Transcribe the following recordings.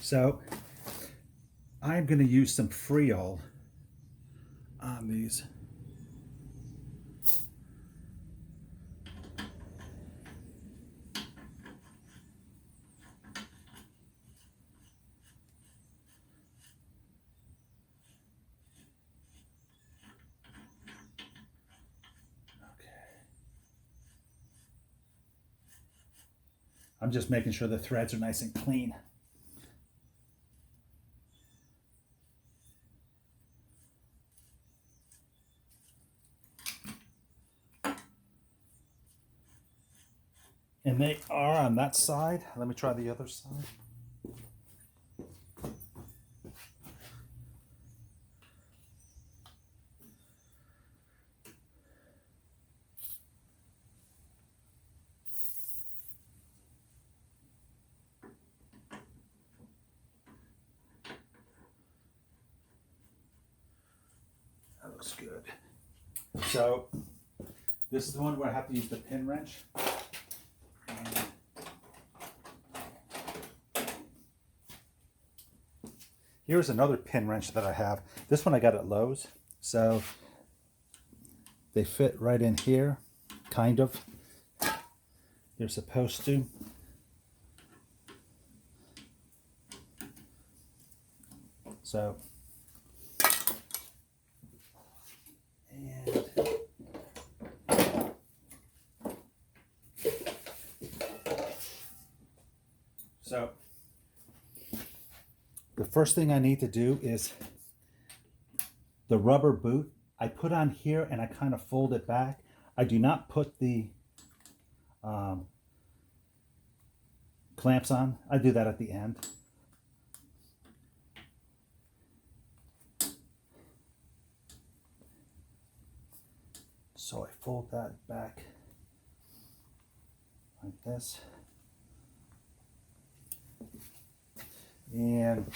So I'm going to use some Freol on these. I'm just making sure the threads are nice and clean. And they are on that side. Let me try the other side. That looks good. So this is the one where I have to use the pin wrench. Here's another pin wrench that I have. This one I got at Lowe's. So they fit right in here, kind of. They're supposed to. So, and so the first thing I need to do is the rubber boot. I put on here and I kind of fold it back. I do not put the clamps on. I do that at the end. So I fold that back like this. And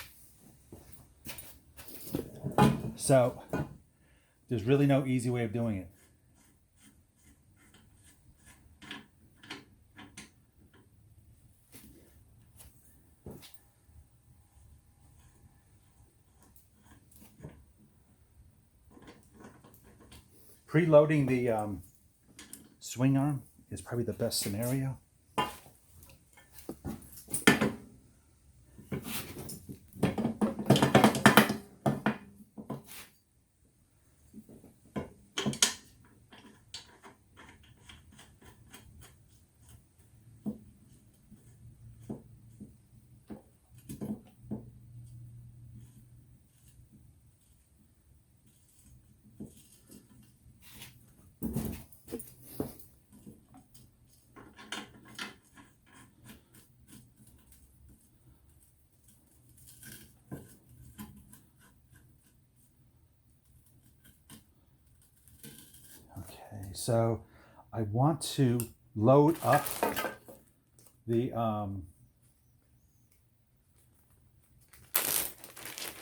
so there's really no easy way of doing it. Preloading the swing arm is probably the best scenario. So I want to load up the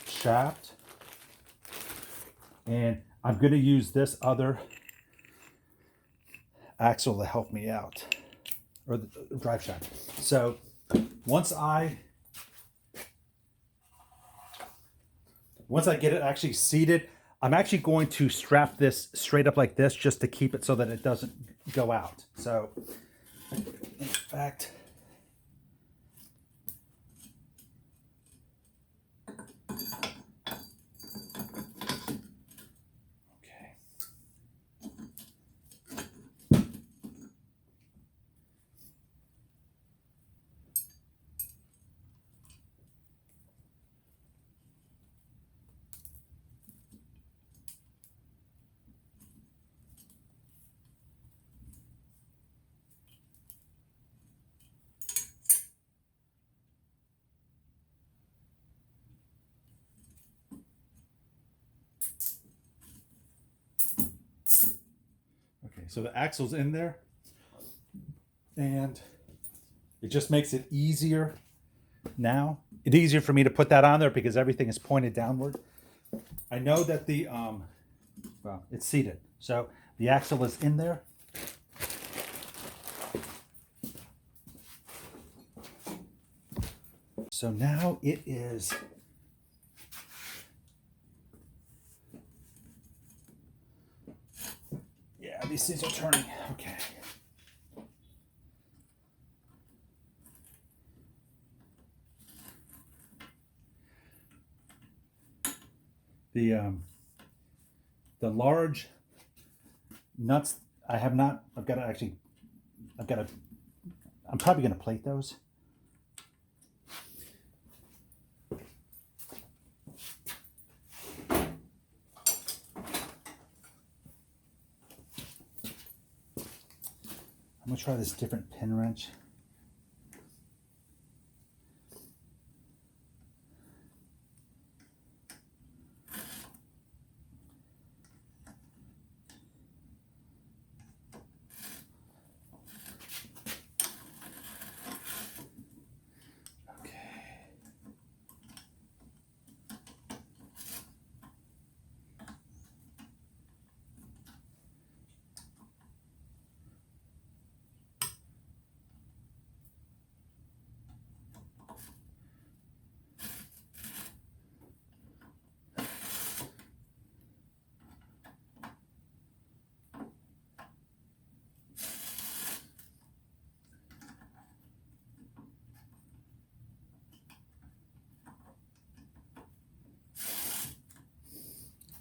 shaft, and I'm going to use this other axle to help me out, or the drive shaft. So once I get it actually seated, I'm actually going to strap this straight up like this just to keep it so that it doesn't go out. So, in fact, okay. So the axle's in there, and it just makes it easier now. It's easier for me to put that on there because everything is pointed downward. I know that the, well, it's seated. So the axle is in there. So now it is these things are turning. Okay. The large nuts I have not. I'm probably gonna plate those. I'm gonna try this different pin wrench.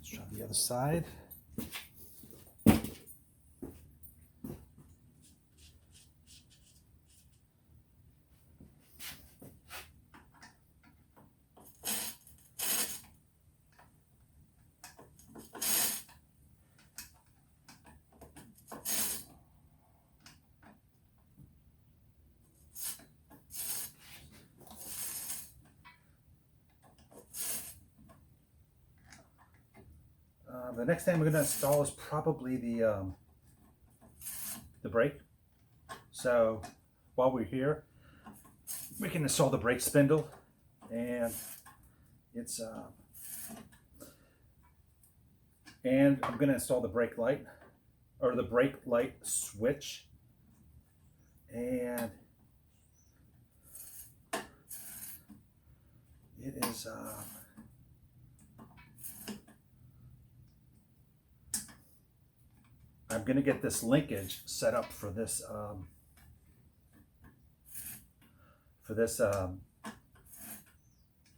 Let's try the other side. The next thing we're going to install is probably the brake. So while we're here, we can install the brake spindle, and it's and I'm going to install the brake light, or the brake light switch, and it is I'm going to get this linkage set up for this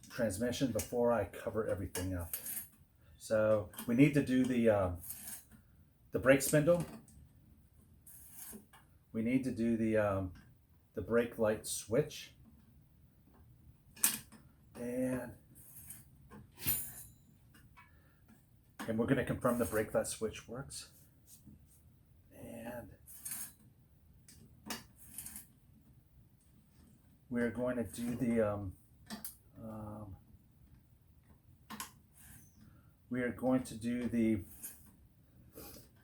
transmission before I cover everything up. So we need to do the brake spindle. We need to do the brake light switch, and we're going to confirm the brake light switch works. And we're going to do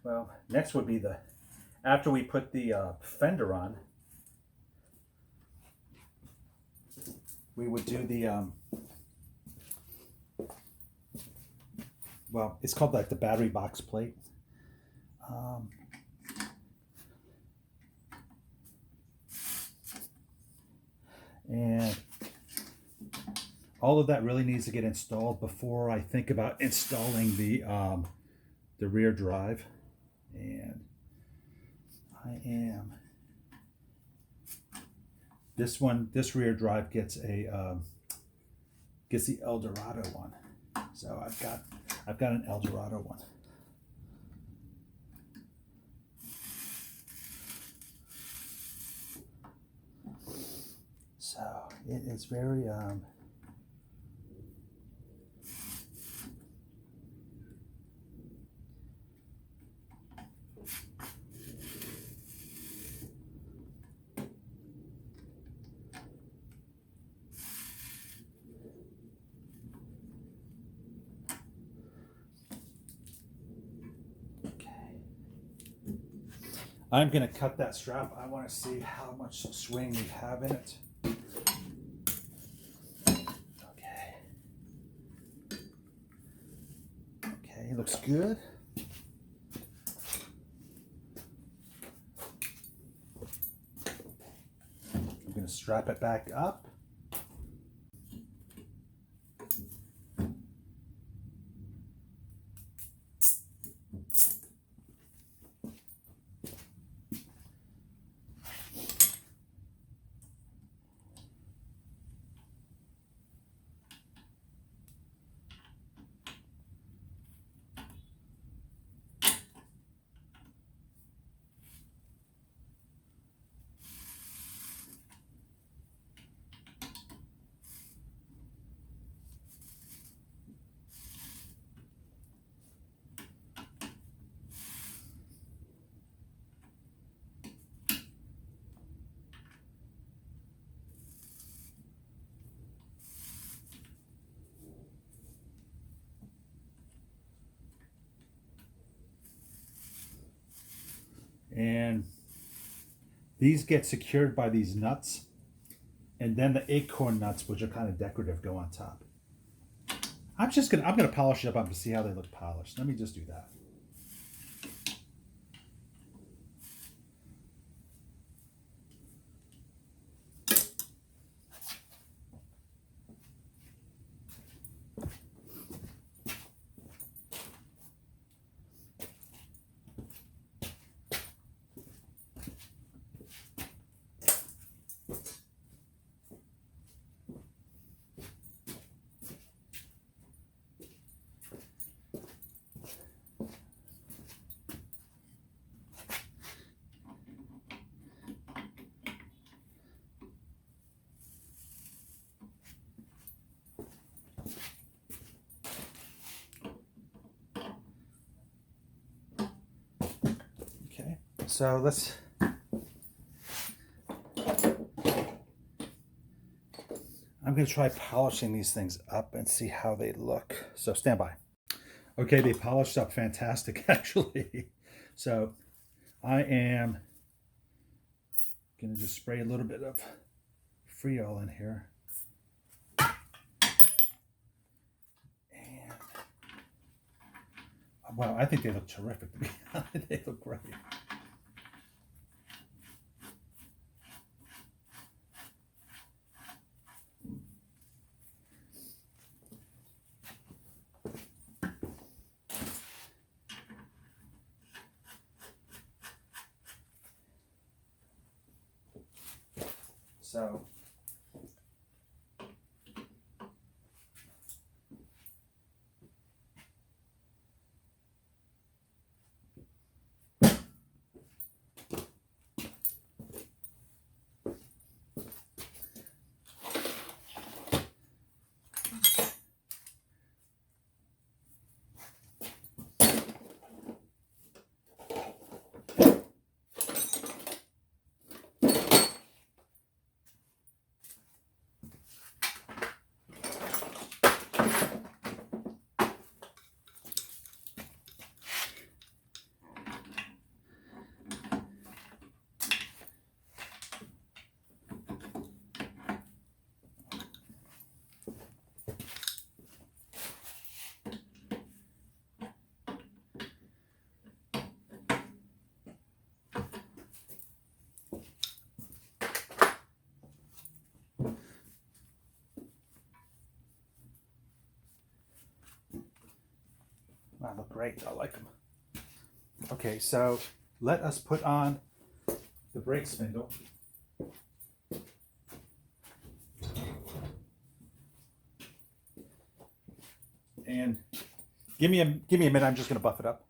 well, next would be after we put the fender on, we would do well, it's called like the battery box plate. And all of that really needs to get installed before I think about installing the rear drive. And this rear drive gets the Eldorado one. So I've got an Eldorado one. So it is very I'm going to cut that strap. I want to see how much swing we have in it. Okay, looks good. I'm going to strap it back up. And these get secured by these nuts, and then the Acorn nuts, which are kind of decorative, go on top. I'm gonna polish it up to see how they look polished. Let me just do that. So let's, I'm going to try polishing these things up and see how they look. So stand by. Okay, they polished up fantastic, actually. So I am going to just spray a little bit of Freol in here. And, wow, I think they look terrific to me. They look great. So wow, look great. I like them. Okay, so let us put on the brake spindle. And give me a minute. I'm just going to buff it up.